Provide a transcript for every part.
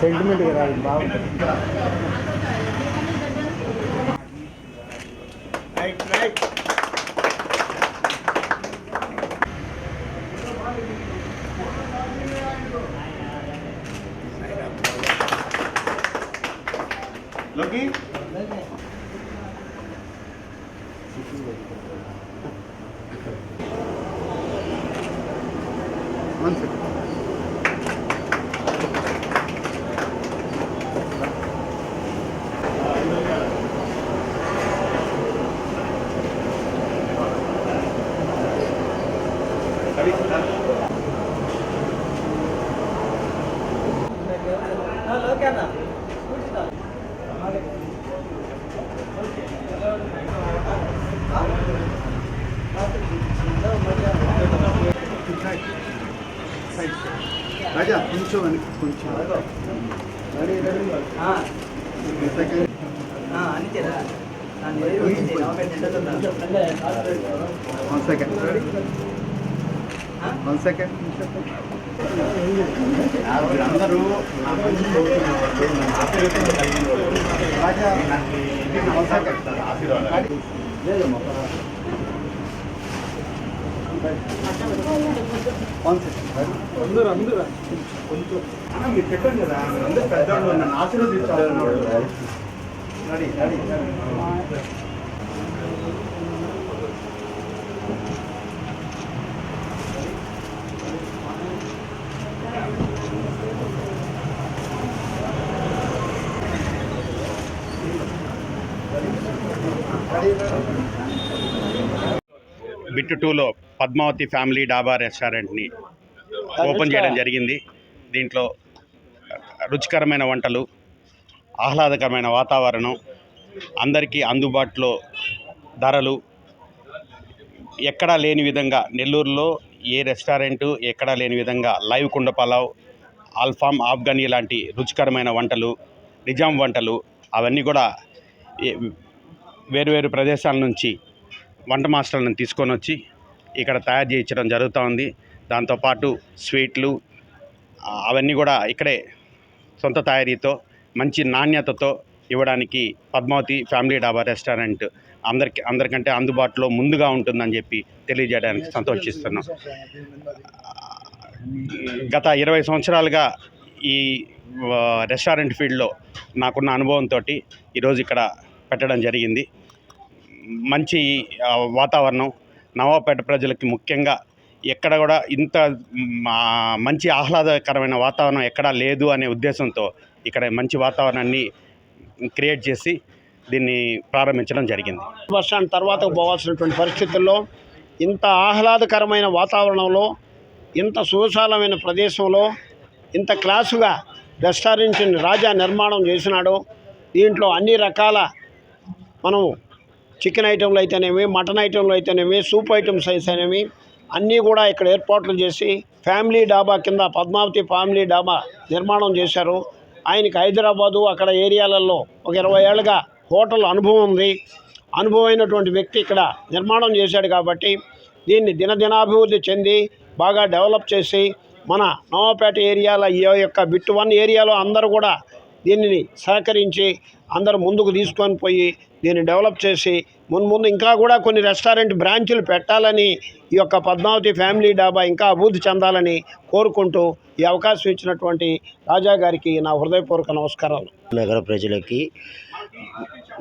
Sentiment రాదు బాగుంటుంది. లోకి రాజా కొంచెం కొంచెం వన్ సెకండ్ అందరూ రాజా అందరూ కొంచెం మీరు పెట్టండి కదా, అందరూ పెద్దవాళ్ళు నన్ను ఆశీర్వదించాలి. రెడీ రెడీ బిట్ 2లో పద్మావతి ఫ్యామిలీ డాబా రెస్టారెంట్ని ఓపెన్ చేయడం జరిగింది. దీంట్లో రుచికరమైన వంటలు, ఆహ్లాదకరమైన వాతావరణం, అందరికీ అందుబాటులో ధరలు, ఎక్కడా లేని విధంగా నెల్లూరులో ఏ రెస్టారెంటు ఎక్కడా లేని విధంగా లైవ్ కుండ పలావ్, ఆల్ఫామ్, ఆఫ్ఘనీ లాంటి రుచికరమైన వంటలు, నిజాం వంటలు అవన్నీ కూడా వేరువేరు ప్రదేశాల నుంచి వంట మాస్టర్లను తీసుకొని వచ్చి ఇక్కడ తయారు చేయించడం జరుగుతూ ఉంది. దాంతోపాటు స్వీట్లు అవన్నీ కూడా ఇక్కడే సొంత తయారీతో మంచి నాణ్యతతో ఇవ్వడానికి పద్మావతి ఫ్యామిలీ డాబా రెస్టారెంట్ అందరికంటే అందుబాటులో ముందుగా ఉంటుందని చెప్పి తెలియజేయడానికి సంతోషిస్తున్నాం. గత 20 సంవత్సరాలుగా ఈ రెస్టారెంట్ ఫీల్డ్లో నాకున్న అనుభవంతో ఈరోజు ఇక్కడ పెట్టడం జరిగింది. మంచి వాతావరణం, నవాపేట ప్రజలకి ముఖ్యంగా ఎక్కడ కూడా ఇంత మంచి ఆహ్లాదకరమైన వాతావరణం ఎక్కడా లేదు అనే ఉద్దేశంతో ఇక్కడ మంచి వాతావరణాన్ని క్రియేట్ చేసి దీన్ని ప్రారంభించడం జరిగింది. బస్ స్టాండ్ తర్వాత పోవాల్సినటువంటి పరిస్థితుల్లో ఇంత ఆహ్లాదకరమైన వాతావరణంలో, ఇంత సువిశాలమైన ప్రదేశంలో, ఇంత క్లాసుగా రెస్టారెంట్ని రాజా నిర్మాణం చేసినాడు. దీంట్లో అన్ని రకాల మనం చికెన్ ఐటెంలు అయితేనేమి, మటన్ ఐటెంలు అయితేనేమి, సూప్ ఐటమ్స్ అయితేనేమి అన్నీ కూడా ఇక్కడ ఏర్పాట్లు చేసి ఫ్యామిలీ డాబా కింద పద్మావతి ఫ్యామిలీ డాబా నిర్మాణం చేశారు. ఆయనకి హైదరాబాదు అక్కడ ఏరియాలలో ఒక 20 ఏళ్ళుగా హోటల్ అనుభవం ఉంది. అనుభవమైనటువంటి వ్యక్తి ఇక్కడ నిర్మాణం చేశాడు కాబట్టి దీన్ని దినదినాభివృద్ధి చెంది బాగా డెవలప్ చేసి మన నవాపేట ఏరియాలో ఈ యొక్క బిట్ 1 ఏరియాలో అందరూ కూడా దీనిని సహకరించి అందరూ ముందుకు తీసుకొని పోయి దీన్ని డెవలప్ చేసి ముందు ఇంకా కూడా కొన్ని రెస్టారెంట్ బ్రాంచులు పెట్టాలని ఈ యొక్క పద్మావతి ఫ్యామిలీ డాబా ఇంకా అభివృద్ధి చెందాలని కోరుకుంటూ ఈ అవకాశం ఇచ్చినటువంటి రాజా గారికి నా హృదయపూర్వక నమస్కారాలు. నగర ప్రజలకి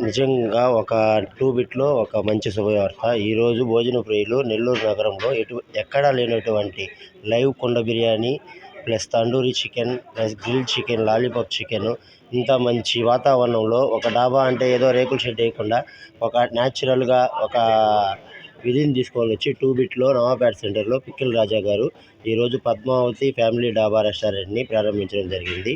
నిజంగా ఒక 2 బిట్లో ఒక మంచి శుభవార్త. ఈరోజు భోజన ప్రియులు నెల్లూరు నగరంలో ఎక్కడా లేనటువంటి లైవ్ కుండ biryani plus tandoori chicken plus grill chicken, lollipop chicken, ఇంత మంచి వాతావరణంలో ఒక డాబా అంటే ఏదో రేకుల షెడ్ వేయకుండా ఒక న్యాచురల్గా ఒక విధిని తీసుకొని వచ్చి 2 బిట్లో నవాపేట సెంటర్లో పిక్కిల్ రాజా గారు ఈరోజు పద్మావతి ఫ్యామిలీ డాబా రెస్టారెంట్ని ప్రారంభించడం జరిగింది.